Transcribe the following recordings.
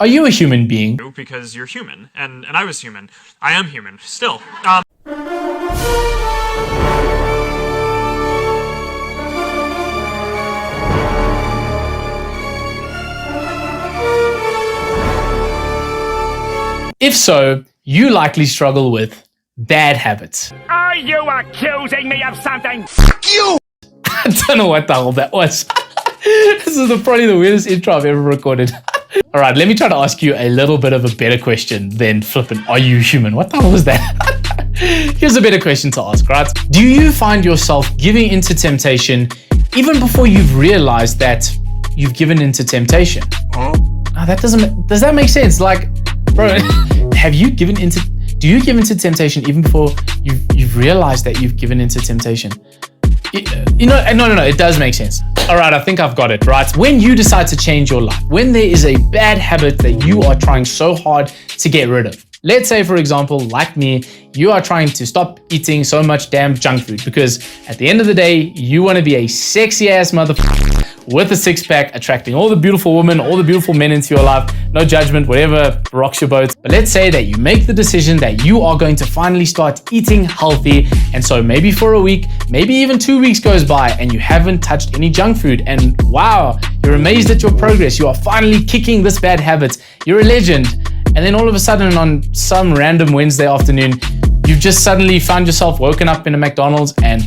Are you a human being? Because you're human, and I was human. I am human, still. If so, you likely struggle with bad habits. Are you accusing me of something? Fuck you! I don't know what the hell that was. This is probably the weirdest intro I've ever recorded. All right, let me try to ask you a little bit of a better question than flippin', are you human? What the hell was that? Here's a better question to ask, right? Do you find yourself giving into temptation even before you've realized that you've given into temptation? Oh, does that make sense? Like, bro, do you give into temptation even before you've realized that you've given into temptation? No, it does make sense. All right, I think I've got it, right? When you decide to change your life, when there is a bad habit that you are trying so hard to get rid of. Let's say, for example, like me, you are trying to stop eating so much damn junk food because at the end of the day, you want to be a sexy ass motherfucker with a six-pack, attracting all the beautiful women, all the beautiful men into your life. No judgment, whatever rocks your boat. But let's say that you make the decision that you are going to finally start eating healthy. And so maybe for a week, maybe even 2 weeks goes by and you haven't touched any junk food. And wow, you're amazed at your progress. You are finally kicking this bad habit. You're a legend. And then all of a sudden on some random Wednesday afternoon, you've just suddenly found yourself woken up in a McDonald's and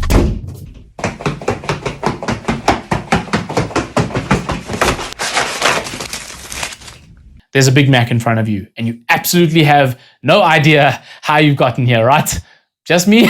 there's a Big Mac in front of you and you absolutely have no idea how you've gotten here, right? Just me?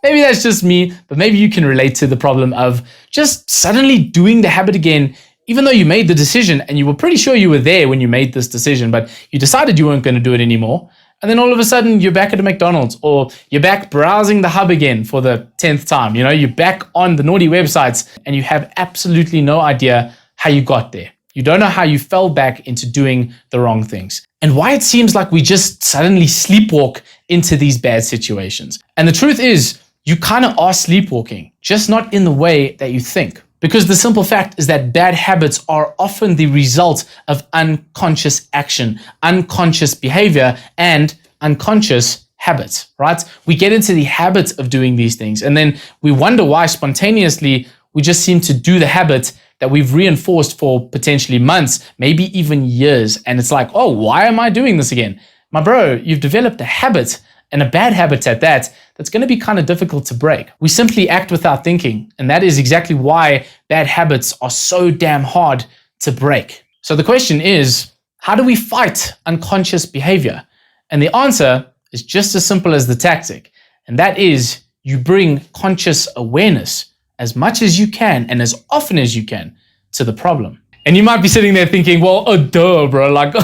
Maybe that's just me, but maybe you can relate to the problem of just suddenly doing the habit again, even though you made the decision and you were pretty sure you were there when you made this decision, but you decided you weren't going to do it anymore. And then all of a sudden you're back at a McDonald's or you're back browsing the hub again for the 10th time. You know, you're back on the naughty websites and you have absolutely no idea how you got there. You don't know how you fell back into doing the wrong things and why it seems like we just suddenly sleepwalk into these bad situations. And the truth is, you kind of are sleepwalking, just not in the way that you think. Because the simple fact is that bad habits are often the result of unconscious action, unconscious behavior, and unconscious habits, right? We get into the habit of doing these things, and then we wonder why spontaneously we just seem to do the habit that we've reinforced for potentially months, maybe even years. And it's like, oh, why am I doing this again? My bro, you've developed a habit, and a bad habit at that, that's going to be kind of difficult to break. We simply act without thinking, and that is exactly why bad habits are so damn hard to break. So the question is, how do we fight unconscious behavior? And the answer is just as simple as the tactic, and that is you bring conscious awareness as much as you can and as often as you can to the problem. And you might be sitting there thinking, well, oh duh, bro, like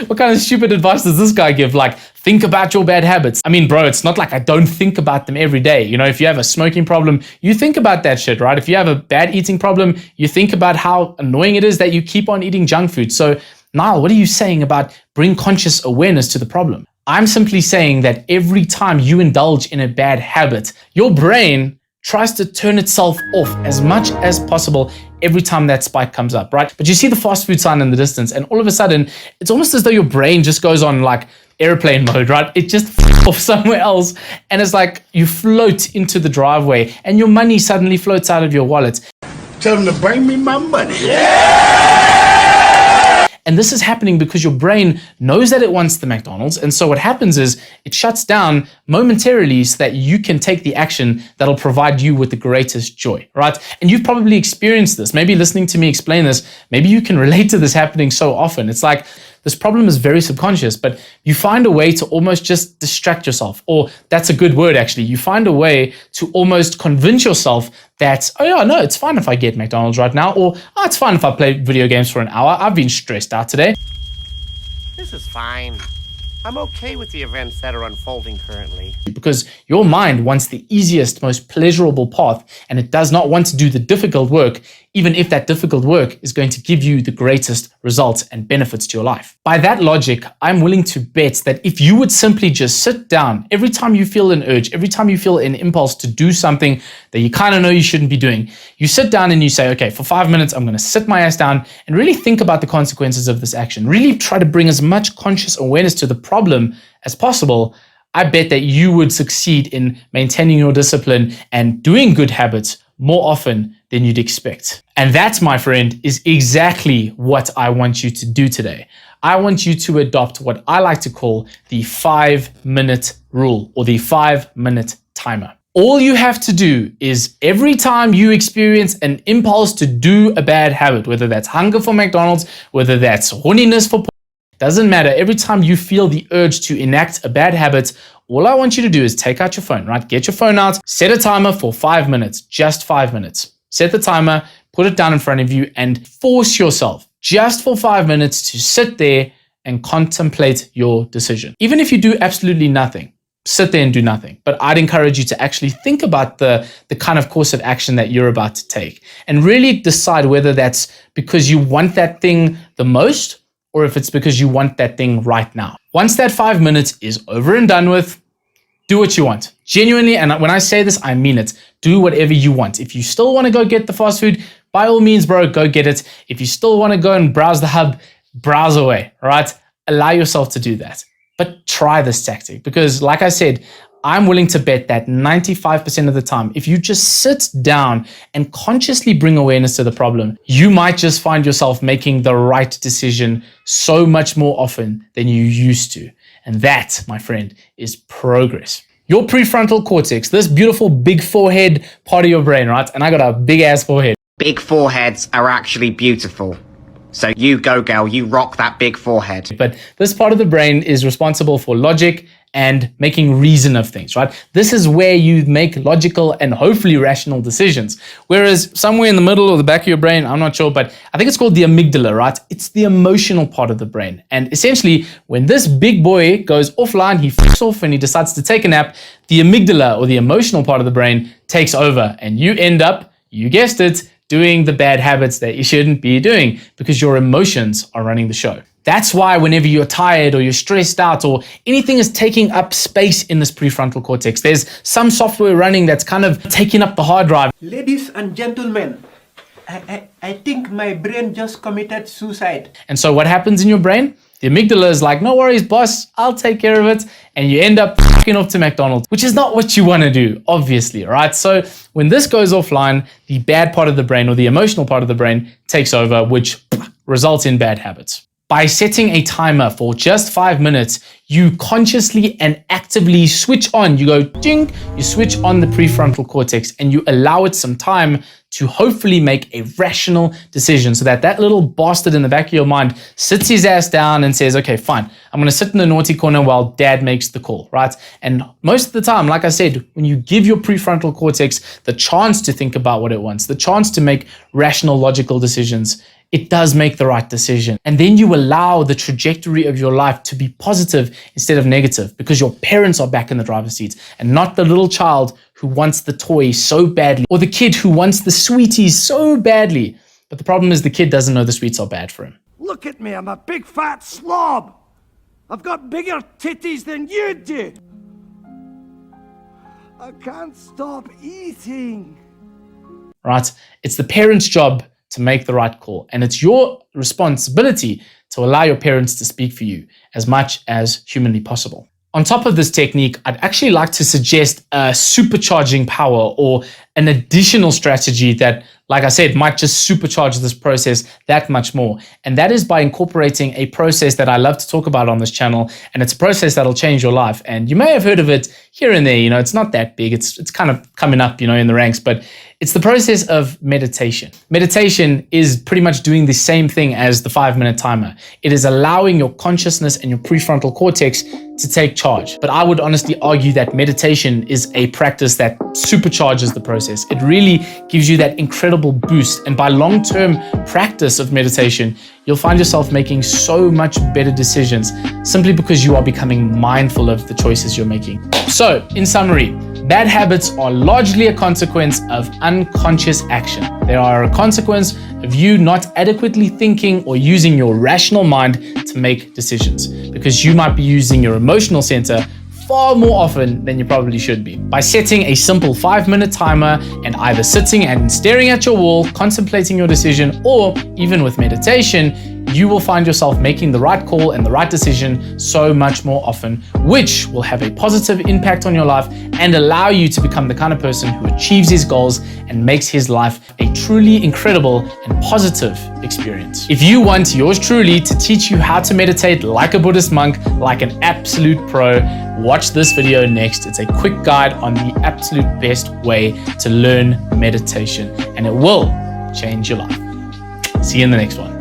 what kind of stupid advice does this guy give? Like, think about your bad habits. I mean, bro, it's not like I don't think about them every day. You know, if you have a smoking problem, you think about that shit, right? If you have a bad eating problem, you think about how annoying it is that you keep on eating junk food. So, Niall, what are you saying about bring conscious awareness to the problem? I'm simply saying that every time you indulge in a bad habit, your brain tries to turn itself off as much as possible every time that spike comes up, right? But you see the fast food sign in the distance and all of a sudden, it's almost as though your brain just goes on like airplane mode, right? It just off somewhere else and it's like you float into the driveway and your money suddenly floats out of your wallet. Tell them to bring me my money. And this is happening because your brain knows that it wants the McDonald's. And so what happens is it shuts down momentarily so that you can take the action that'll provide you with the greatest joy, right? And you've probably experienced this. Maybe listening to me explain this, maybe you can relate to this happening so often. It's like this problem is very subconscious, but you find a way to almost just distract yourself, or that's a good word actually. You find a way to almost convince yourself that, oh yeah, no, it's fine if I get McDonald's right now, or oh, it's fine if I play video games for an hour. I've been stressed out today. This is fine. I'm okay with the events that are unfolding currently. Because your mind wants the easiest, most pleasurable path, and it does not want to do the difficult work, even if that difficult work is going to give you the greatest results and benefits to your life. By that logic, I'm willing to bet that if you would simply just sit down every time you feel an urge, every time you feel an impulse to do something that you kind of know you shouldn't be doing, you sit down and you say, okay, for 5 minutes, I'm going to sit my ass down and really think about the consequences of this action. Really try to bring as much conscious awareness to the problem as possible. I bet that you would succeed in maintaining your discipline and doing good habits more often than you'd expect. And that, my friend, is exactly what I want you to do today. I want you to adopt what I like to call the 5-minute rule, or the 5-minute timer. All you have to do is every time you experience an impulse to do a bad habit, whether that's hunger for McDonald's, whether that's horniness for doesn't matter. Every time you feel the urge to enact a bad habit, all I want you to do is take out your phone, right? Get your phone out, set a timer for 5 minutes, just 5 minutes. Set the timer, put it down in front of you, and force yourself just for 5 minutes to sit there and contemplate your decision. Even if you do absolutely nothing, sit there and do nothing. But I'd encourage you to actually think about the kind of course of action that you're about to take and really decide whether that's because you want that thing the most, or if it's because you want that thing right now. Once that 5 minutes is over and done with, do what you want. Genuinely, and when I say this, I mean it. Do whatever you want. If you still want to go get the fast food, by all means, bro, go get it. If you still want to go and browse the hub, browse away, right? Allow yourself to do that. But try this tactic because, like I said, I'm willing to bet that 95% of the time, if you just sit down and consciously bring awareness to the problem, you might just find yourself making the right decision so much more often than you used to. And that, my friend, is progress. Your prefrontal cortex, this beautiful big forehead part of your brain, right? And I got a big ass forehead. Big foreheads are actually beautiful. So you go, girl, you rock that big forehead. But this part of the brain is responsible for logic and making reason of things, right? This is where you make logical and hopefully rational decisions. Whereas somewhere in the middle or the back of your brain, I'm not sure, but I think it's called the amygdala, right? It's the emotional part of the brain. And essentially, when this big boy goes offline, he fucks off and he decides to take a nap, the amygdala or the emotional part of the brain takes over and you end up, you guessed it, doing the bad habits that you shouldn't be doing because your emotions are running the show. That's why whenever you're tired or you're stressed out or anything is taking up space in this prefrontal cortex, there's some software running that's kind of taking up the hard drive. Ladies and gentlemen, I think my brain just committed suicide. And so what happens in your brain? The amygdala is like, no worries, boss, I'll take care of it. And you end up fucking off to McDonald's, which is not what you want to do, obviously, right? So when this goes offline, the bad part of the brain or the emotional part of the brain takes over, which results in bad habits. By setting a timer for just 5 minutes, you consciously and actively switch on, you go ding, you switch on the prefrontal cortex and you allow it some time to hopefully make a rational decision so that that little bastard in the back of your mind sits his ass down and says, okay, fine, I'm going to sit in the naughty corner while dad makes the call, right? And most of the time, like I said, when you give your prefrontal cortex the chance to think about what it wants, the chance to make rational, logical decisions, it does make the right decision. And then you allow the trajectory of your life to be positive instead of negative because your parents are back in the driver's seat and not the little child who wants the toy so badly or the kid who wants the sweeties so badly. But the problem is the kid doesn't know the sweets are bad for him. Look at me, I'm a big fat slob. I've got bigger titties than you do. I can't stop eating. Right? It's the parent's job to make the right call. And it's your responsibility to allow your parents to speak for you as much as humanly possible. On top of this technique, I'd actually like to suggest a supercharging power or an additional strategy that, like I said, might just supercharge this process that much more. And that is by incorporating a process that I love to talk about on this channel. And it's a process that'll change your life. And you may have heard of it here and there, it's not that big. It's kind of coming up, in the ranks, but it's the process of meditation. Meditation is pretty much doing the same thing as the 5-minute timer. It is allowing your consciousness and your prefrontal cortex to take charge. But I would honestly argue that meditation is a practice that supercharges the process. It really gives you that incredible boost. And by long-term practice of meditation, you'll find yourself making so much better decisions simply because you are becoming mindful of the choices you're making. So, in summary, Bad habits are largely a consequence of unconscious action. They are a consequence of you not adequately thinking or using your rational mind to make decisions, because you might be using your emotional center far more often than you probably should be. By setting a simple 5-minute timer and either sitting and staring at your wall, contemplating your decision, or even with meditation, you will find yourself making the right call and the right decision so much more often, which will have a positive impact on your life and allow you to become the kind of person who achieves his goals and makes his life a truly incredible and positive experience. If you want yours truly to teach you how to meditate like a Buddhist monk, like an absolute pro, watch this video next. It's a quick guide on the absolute best way to learn meditation, and it will change your life. See you in the next one.